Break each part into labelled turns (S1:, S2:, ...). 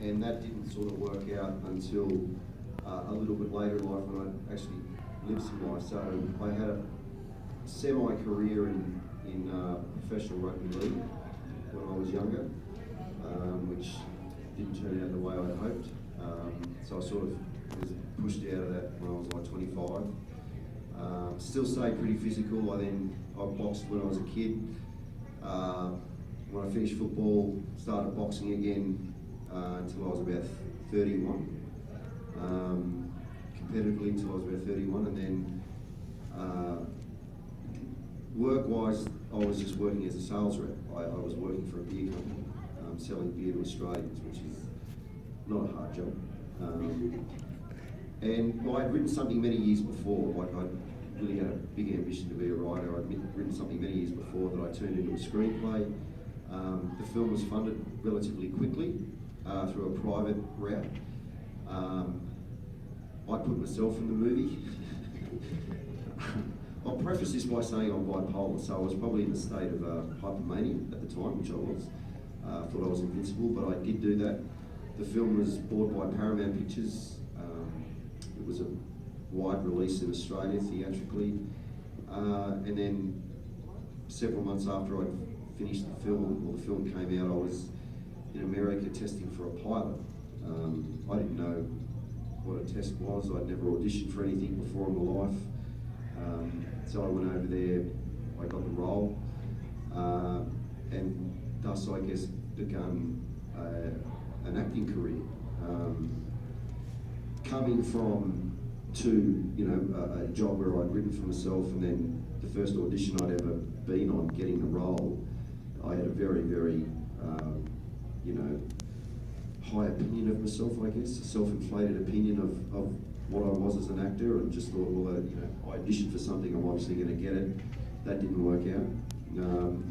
S1: and that didn't sort of work out until a little bit later in life when I actually lived some life. So I had a semi-career in professional rugby league when I was younger, which didn't turn out the way I'd hoped. So I sort of was pushed out of that when I was like 25. Still stayed pretty physical. I boxed when I was a kid. When I finished football, started boxing again until I was about 31. Competitively until I was about 31, and then work-wise, I was just working as a sales rep. I was working for a beer company, selling beer to Australians, which is not a hard job. And I'd written something many years before. Like I really had a big ambition to be a writer. I'd written something many years before that I turned into a screenplay. The film was funded relatively quickly through a private route. I put myself in the movie. I'll preface this by saying I'm bipolar, so I was probably in a state of hypomania at the time, which I was. Thought I was invincible, but I did do that. The film was bought by Paramount Pictures. It was a wide release in Australia theatrically, and then several months after I'd finished the film, or the film came out, I was in America testing for a pilot. I didn't know what a test was. I'd never auditioned for anything before in my life. So I went over there, I got the role, and thus I guess begun an acting career. Coming from a job where I'd written for myself, and then the first audition I'd ever been on, getting the role, I had a very, very, high opinion of myself, I guess, a self-inflated opinion of what I was as an actor, and just thought, well, I auditioned for something, I'm obviously going to get it. That didn't work out.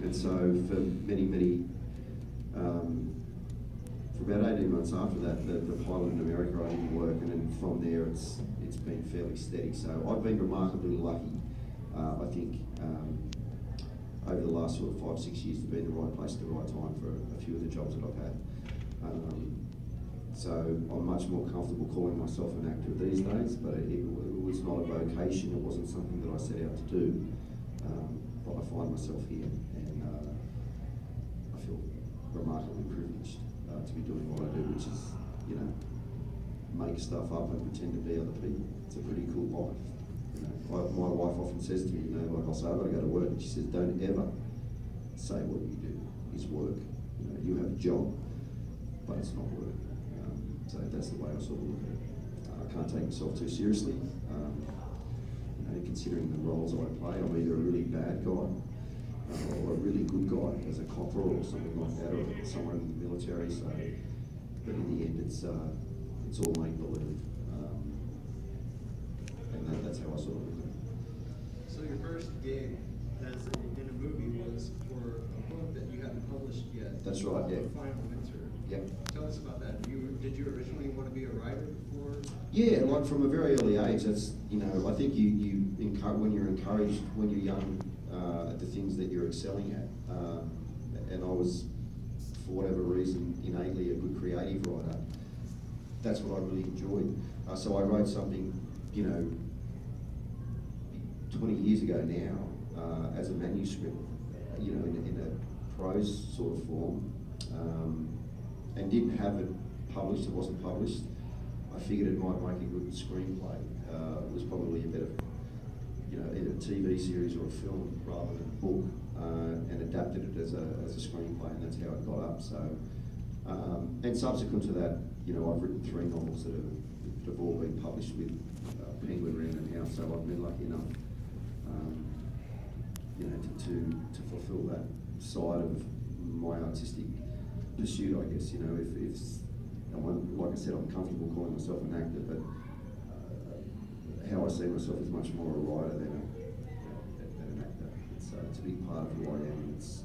S1: And so for many, for about 18 months after that, the pilot in America, I didn't work, and then from there it's been fairly steady. So I've been remarkably lucky, I think, over the last sort of 5-6 years to be in the right place at the right time for a few of the jobs that I've had. So I'm much more comfortable calling myself an actor these days, but it was not a vocation, it wasn't something that I set out to do. But I find myself here, and I feel remarkably privileged to be doing what I do, which is, make stuff up and pretend to be other people. It's a pretty cool life. My wife often says to me, like I'll say, I've got to go to work, and she says, don't ever say what you do is work. You have a job, but it's not work. So that's the way I sort of look at it. I can't take myself too seriously. Considering the roles I play, I'm either a really bad guy or a really good guy as a copper or something like that, or someone in the military. So, but in the end, it's all make believe, and that's how I sort of look at it.
S2: So your first gig as in a movie was for a book that you hadn't published yet.
S1: That's right. Yeah.
S2: Final Winter.
S1: Yep.
S2: Tell us about that. Did you originally want to be a writer before?
S1: Yeah, like from a very early age. That's I think when you're encouraged when you're young at the things that you're excelling at, and I was, for whatever reason, innately a good creative writer. That's what I really enjoyed. So I wrote something, 20 years ago now, as a manuscript, in a prose sort of form. And didn't have it published, it wasn't published. I figured it might make a good screenplay. It was probably a better, either a TV series or a film rather than a book, and adapted it as a screenplay, and that's how it got up. So, and subsequent to that, I've written 3 novels that have all been published with Penguin, Random House, so I've been lucky enough, to fulfil that side of my artistic pursuit, I guess. Like I said, I'm comfortable calling myself an actor, but how I see myself is much more a writer than an actor. It's a big part of who I am, and it's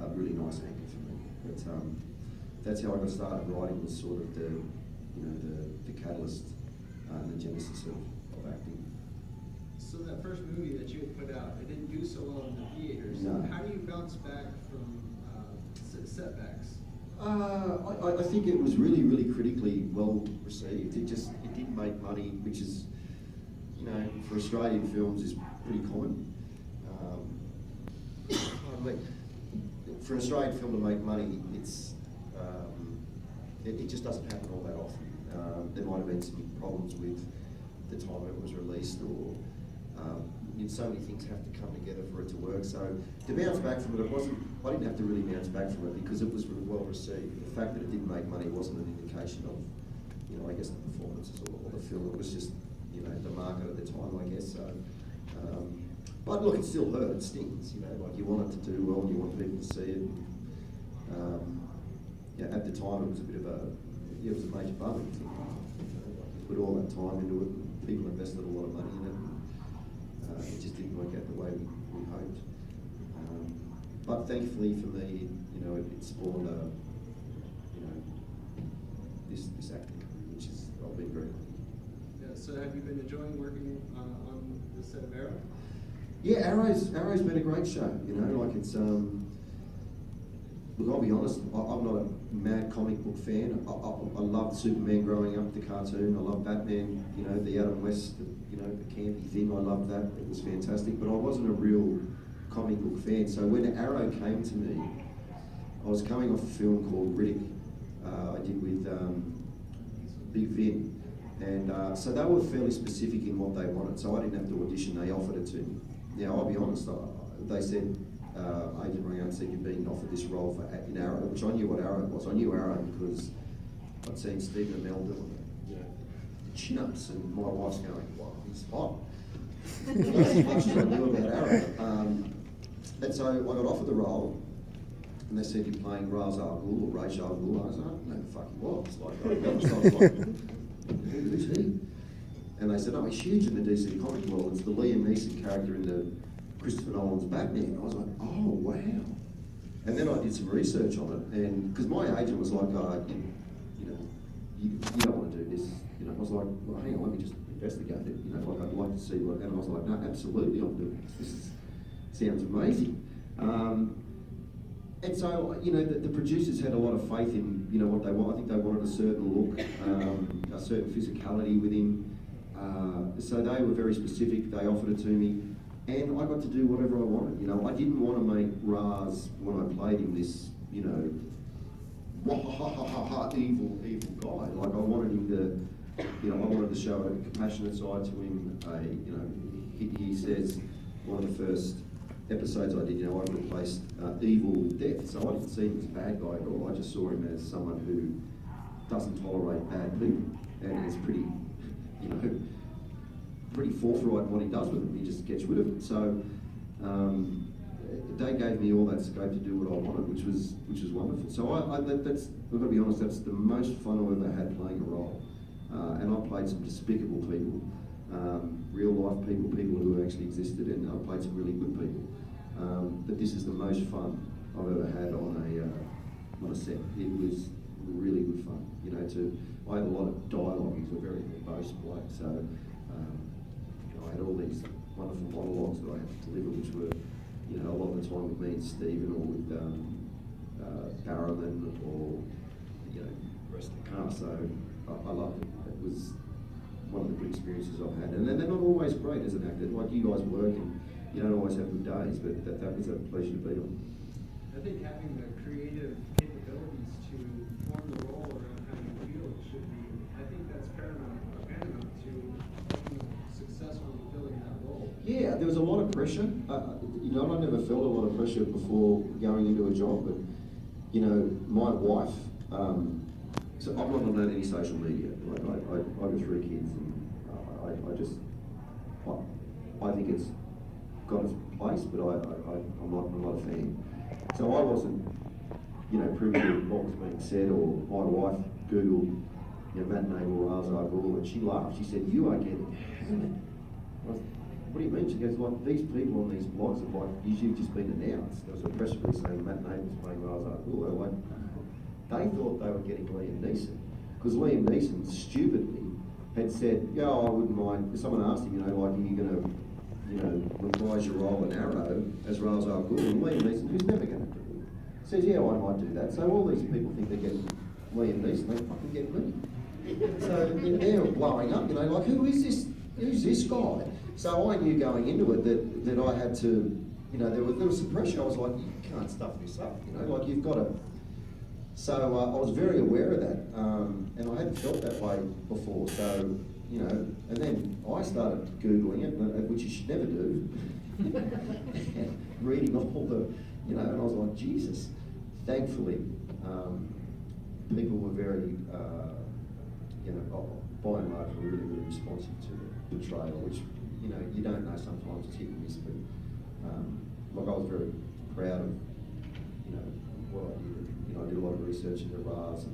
S1: a really nice anchor for me. But that's how I got started. Writing was sort of the catalyst and the genesis of acting.
S2: So that first movie that you had put out, it didn't do so well in the theaters.
S1: No.
S2: How do you bounce back from setbacks
S1: I think it was really, really critically well received. It didn't make money, which is, you know, for Australian films is pretty common. For an Australian film to make money, it just doesn't happen all that often. There might have been some problems with the time it was released, or so many things have to come together for it to work. So to bounce back from it, I didn't have to really bounce back from it because it was really well received. The fact that it didn't make money wasn't an indication of, you know, I guess the performances or the film. It was just, you know, the market at the time, I guess. So, but look, it still hurt. It stings. You know, like you want it to do well and you want people to see it. Yeah, at the time it was a bit of it was a major bummer. You know, like you put all that time into it, and people invested a lot of money in it. It just didn't work out the way we hoped. But thankfully for me, you know, it spawned this acting career, which is I've been very lucky.
S2: Yeah. So have you been enjoying working on the set of Arrow?
S1: Yeah, Arrow's been a great show. You know, like it's look, I'll be honest, I'm not a mad comic book fan. I loved Superman growing up, the cartoon. I loved Batman, you know, the Adam West, you know, the campy thing. I loved that. It was fantastic. But I wasn't a real comic book fan. So when Arrow came to me, I was coming off a film called Riddick I did with Big Vin. And so they were fairly specific in what they wanted. So I didn't have to audition. They offered it to me. Now, I'll be honest, they said, agent rang out and said, you're being offered this role in Arrow, which I knew what Arrow was. I knew Arrow because I'd seen Stephen Amell doing it, you know, the chin-ups, and my wife's going, wow, he's hot. That's as much as I knew about Arrow. And so I got offered the role, and they said, you're playing Ra's al Ghul or Ra's al Ghul. I was like, no, the fuck he was. Like, I was like, who's he? And they said, oh, he's huge in the DC comic world. It's the Liam Neeson character in the Christopher Nolan's Batman. I was like, oh, wow. And then I did some research on it, and because my agent was like, you don't want to do this. You know, I was like, well, hang on, let me just investigate it. You know, like I'd like to see what, and I was like, no, absolutely, I'm doing this. Sounds amazing. And so, you know, the producers had a lot of faith in, you know, what they want. I think they wanted a certain look, a certain physicality with him. So they were very specific. They offered it to me, and I got to do whatever I wanted. You know, I didn't want to make Raz, when I played him, this, you know, evil guy. Like I wanted him to, you know, I wanted to show a compassionate side to him. You know, he says one of the first episodes I did, you know, I replaced evil with death. So I didn't see him as a bad guy at all. I just saw him as someone who doesn't tolerate bad people, and is pretty, you know, pretty forthright in what he does with them. He just gets rid of it. So they gave me all that scope to do what I wanted, which was wonderful. So I've got to be honest, that's the most fun I've ever had playing a role. And I played some despicable people, real life people who actually existed, and I played some really good people. But this is the most fun I've ever had on a set. It was really good fun. You know, I had a lot of dialogue. He's a very verbose bloke, so you know, I had all these wonderful monologues that I had to deliver, which were, you know, a lot of the time with me and Stephen, or with Barrowman, or, you know, the rest of the cast. So I loved it. It was one of the good experiences I've had. And they're not always great as an actor. Like, you guys work and you don't always have good days, but that was a pleasure to be on.
S2: I think having the creative capabilities to form the role around how you feel should be, I think that's paramount to being successful in filling that role. Yeah,
S1: there was a lot of pressure. You know, I never felt a lot of pressure before going into a job, but, you know, my wife, so I'm not on any social media. Like, I've got 3 kids, and I think it's got its place, but I'm not a fan. So I wasn't, you know, privy to what was being said, or my wife Googled, you know, Matt Nable, Ra's al Ghul, and she laughed. She said, "You are getting hammered." What do you mean? She goes, like, these people on these blogs have, like, usually just been announced. There was a press release saying Matt Nable's playing Ra's al Ghul. They were like, they thought they were getting Liam Neeson, because Liam Neeson stupidly had said, "Yeah, I wouldn't mind." Someone asked him, you know, like, are you going to, you know, reprise your role in Arrow as Ra's al Ghul? And Liam Neeson, who's never going to do it. Says, yeah, I might do that. So all these people think they're getting Liam Neeson, they fucking get me. So they're blowing up, you know, like, who's this guy? So I knew going into it that I had to, you know, there was some pressure. I was like, you can't stuff this up, you know, like, you've got to. So I was very aware of that, and I hadn't felt that way before. So, you know, and then I started Googling it, which you should never do, reading all the, you know, and I was like, Jesus. Thankfully, people were very, you know, by and large, were really, really responsive to the portrayal, which, you know, you don't know sometimes it's hit and miss, but like, I was very proud of, you know, what I did. You know, I did a lot of research into Raz and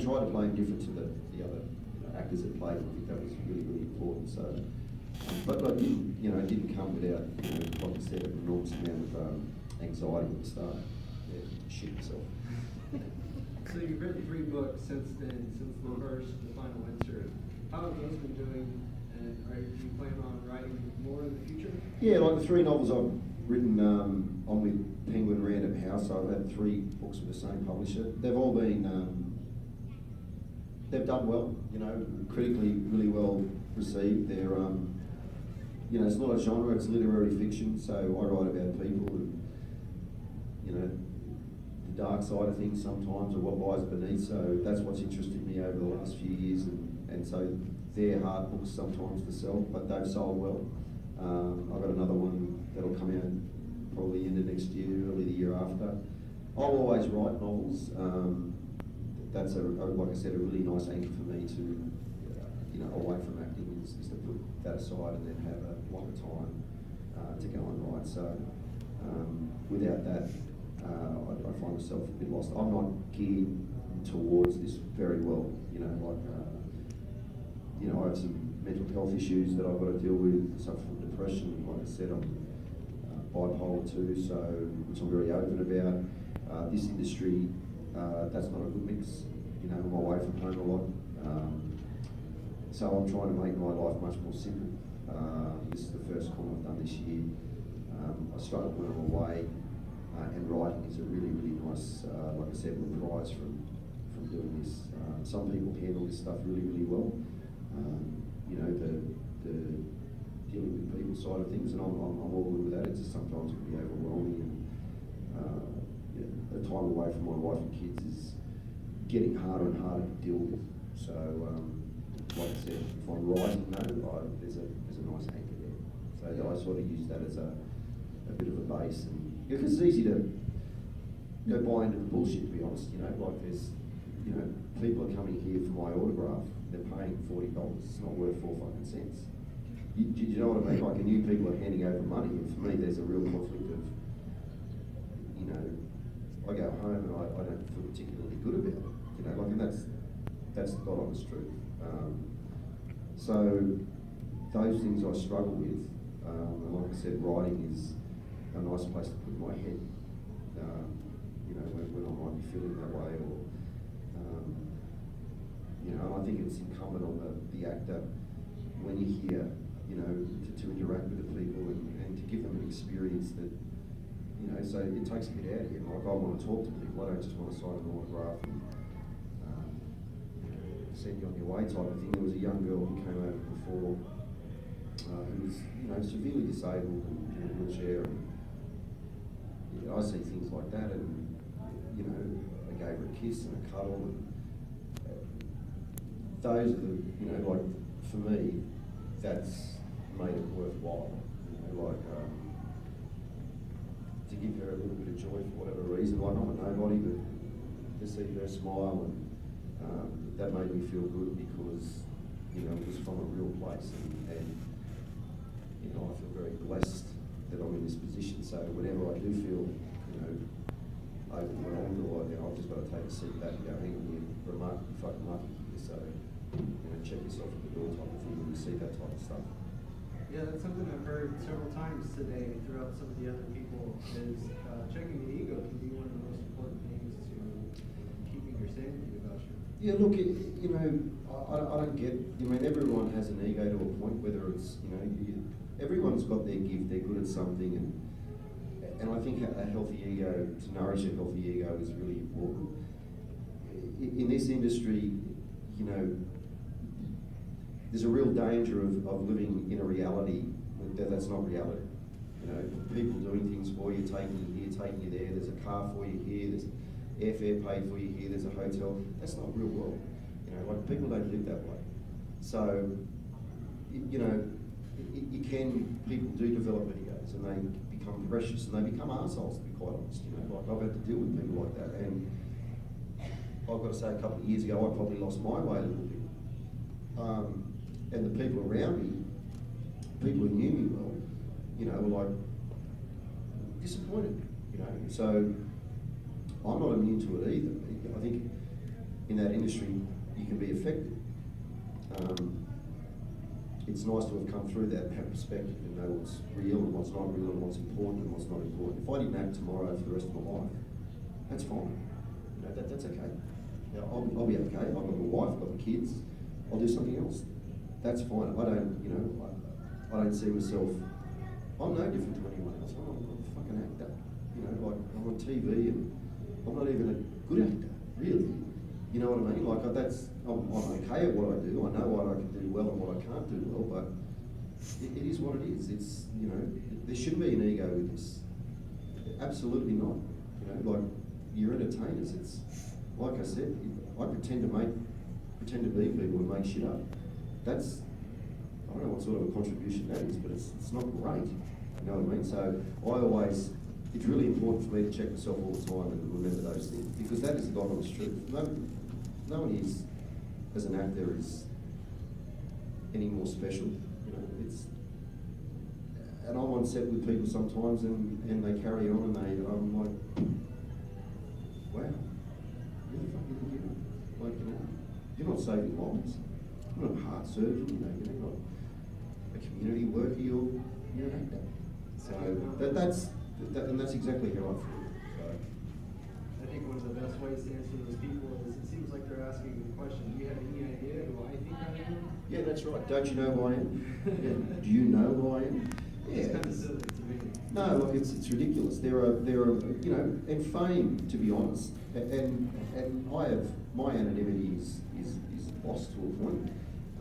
S1: tried to play him different to the other, you know, actors that played him. I think that was really, really important. So, but like, it didn't come without, you know, like I said, an enormous amount of anxiety at the start. Yeah, shit myself.
S2: So you've written 3 books since then, since the first, the final insert. How have those been doing, and do you plan on writing more in the future? Yeah,
S1: like the 3 novels I've written, I'm with Penguin Random House. I've had 3 books with the same publisher. They've all been, they've done well, you know, critically really well received. They're, you know, it's not a genre, it's literary fiction, so I write about people and, you know, the dark side of things sometimes, or what lies beneath. So that's what's interested me over the last few years, and so they're hard books sometimes to sell, but they've sold well. I've got another one that'll come out probably end of next year, early the year after. I'll always write novels. That's like I said, a really nice anchor for me to, you know, away from acting is to put that aside and then have a longer time to go and write. So without that, I find myself a bit lost. I'm not geared towards this very well, you know, like, you know, I have some mental health issues that I've got to deal with, suffer from depression. Like I said, I'm bipolar too, so, which I'm very open about. This industry, that's not a good mix, you know, I'm away from home a lot. So I'm trying to make my life much more simple. This is the first con I've done this year. I struggle when I'm away. And writing is a really, really nice, like I said, prize from doing this. Some people handle this stuff really, really well. You know, the dealing with people side of things, and I'm all good with that. It just sometimes can be overwhelming, and the time away from my wife and kids is getting harder and harder to deal with. So, like I said, if I'm writing, there's a nice anchor there. So I sort of use that as a bit of a base, and because it's easy to, you know, buy into the bullshit, to be honest. You know, like there's, you know, people are coming here for my autograph, they're paying $40, it's not worth 4 fucking cents. Do you know what I mean? Like, and you people are handing over money, and for me there's a real conflict of, you know, I go home and I don't feel particularly good about it. You know, like, and that's the God honest truth. So those things I struggle with, and like I said, writing is a nice place to put my head, you know, when I might be feeling that way, or, you know, and I think it's incumbent on the actor, when you're here, you know, to interact with the people and to give them an experience that, you know, so it takes a bit out of you. Like, I want to talk to people, I don't just want to sign an autograph and send you on your way type of thing. There was a young girl who came over before, who was, you know, severely disabled and in a wheelchair, and I see things like that, and, you know, I gave her a kiss and a cuddle, and those are the, you know, like, for me, that's made it worthwhile, you know, like, to give her a little bit of joy for whatever reason. Like, I'm a nobody, but to see her smile, and that made me feel good, because, you know, it was from a real place, and you know, I feel very blessed that I'm in this position. So whenever I do feel, you know, overwhelmed, or, you know, I've just got to take a seat back and go, hang on, you're remarkably fucking lucky here. So, you know, check yourself at the door type of thing when you see that type of stuff.
S2: Yeah, that's something I've heard several times today throughout some of the other people, is checking the ego can be one of the most important things to keeping your sanity about you.
S1: Yeah, look, you know, I don't get, I mean, everyone has an ego to a point, whether it's, you know, everyone's got their gift, they're good at something, and I think a healthy ego, to nourish a healthy ego, is really important. In this industry, you know, there's a real danger of living in a reality that's not reality. You know, people doing things for you, taking you here, taking you there. There's a car for you here. There's airfare paid for you here. There's a hotel. That's not real world. You know, like people don't live that way. So, you know, people do develop egos, and they become precious, and they become arseholes, to be quite honest. You know, like I've had to deal with people like that, and I've got to say, a couple of years ago, I probably lost my way a little bit. And the people around me, people who knew me well, you know, were like disappointed. You know, so I'm not immune to it either. I think in that industry, you can be affected. It's nice to have come through that and have perspective and know what's real and what's not real and what's important and what's not important. If I didn't act tomorrow for the rest of my life, that's fine. You know, that's okay. You know, I'll be okay. I've got a wife, I've got kids. I'll do something else. That's fine. I don't, you know, I don't see myself. I'm no different to anyone else. I'm a fucking actor. You know, like I'm on TV and I'm not even a good actor, really. You know what I mean? Like I'm okay at what I do. I know what I can do well and what I can't do well, but it is what it is. It's, you know, there shouldn't be an ego with this. Absolutely not. You know, like you're entertainers. It's like I said. I pretend to be people and make shit up. That's, I don't know what sort of a contribution that is, but it's not great. You know what I mean? So it's really important for me to check myself all the time and remember those things, because that is the God honest truth. No one is, as an actor, is any more special. You know, and I'm on set with people sometimes, and they carry on, and I'm like, wow, you're the fucking hero. Like, you know, you're not saving lives. You're not a heart surgeon. You know, you're not a community worker. You're an actor. So that's exactly how I feel. So
S2: I think one of the best ways to answer those people is, it seems like they're asking the question, do you have any idea who I think I am?
S1: yeah, that's right. Don't you know who I am? Yeah. Do you know who I am? Yeah.
S2: It's kind of silly to me.
S1: No, look, it's ridiculous. There are, you know, and fame, to be honest, and I have, my anonymity is lost to a point,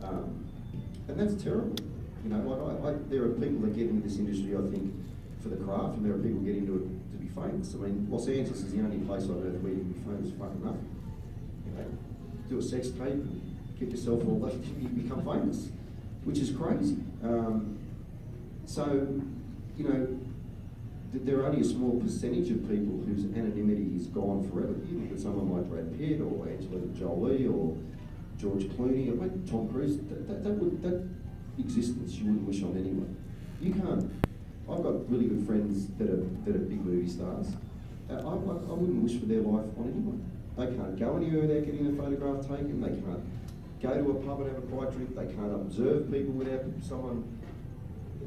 S1: and that's terrible. You know, like there are people that get into this industry, I think, for the craft, and there are people get into it to be famous. I mean, Los Angeles is the only place on earth where you can be famous for fucking nothing. You know, do a sex tape, get yourself all that, you become famous, which is crazy. So, you know, there are only a small percentage of people whose anonymity is gone forever. You look at someone like Brad Pitt or Angelina Jolie or George Clooney or Tom Cruise, that existence you wouldn't wish on anyone. You can't. I've got really good friends that are big movie stars. I wouldn't wish for their life on anyone. They can't go anywhere without getting a photograph taken. They can't go to a pub and have a quiet drink. They can't observe people without someone.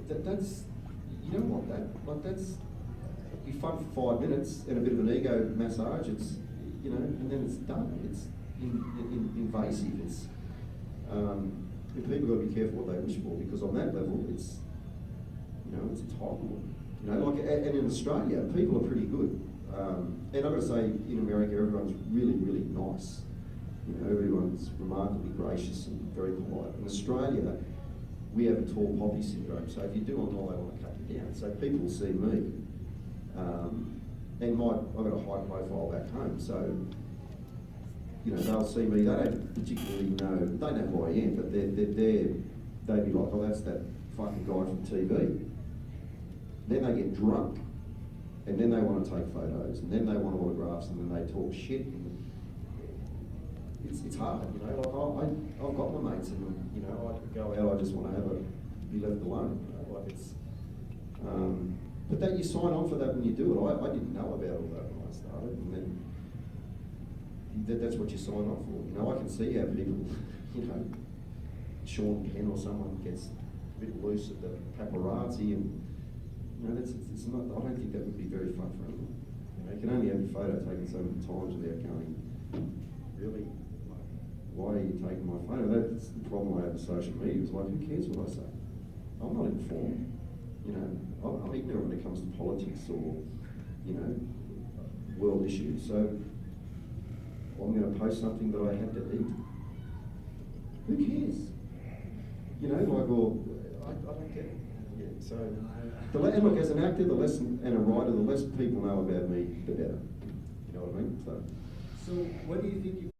S1: That's, you don't want that. Like that's, you fun for 5 minutes and a bit of an ego massage. It's, you know, and then it's done. It's invasive. It's people got to be careful what they wish for, because on that level, it's, you know, it's entitlement. You know, like, and in Australia, people are pretty good. And I've got to say, in America, everyone's really, really nice. You know, everyone's remarkably gracious and very polite. In Australia, we have a tall poppy syndrome. So if you do on all, they want to cut you down. So people see me, and I've got a high profile back home. So, you know, they'll see me. They don't particularly know. They know who I am, but they'd be like, oh, that's that fucking guy from TV. Then they get drunk, and then they want to take photos, and then they want autographs, and then they talk shit. And it's hard, you know. Like I've got my mates, and you know, I go out. I just want to be left alone. You know? Like it's, but that you sign on for that when you do it. I didn't know about all that when I started, and then that's what you sign on for. You know, I can see how people, you know, Sean Penn or someone gets a bit loose at the paparazzi, and you know, it's not. I don't think that would be very fun for anyone. You know, you can only have your photo taken so many times without going, really, like, why are you taking my photo? That's the problem I have with social media. It's like, who cares what I say? I'm not informed. You know, I'm ignorant when it comes to politics or you know, world issues. So I'm going to post something that I had to eat. Who cares? You know, like, or I don't get it. Yeah, so, and look, as an actor, the less, and a writer, the less people know about me, the better. You know what I mean?
S2: So what do you think you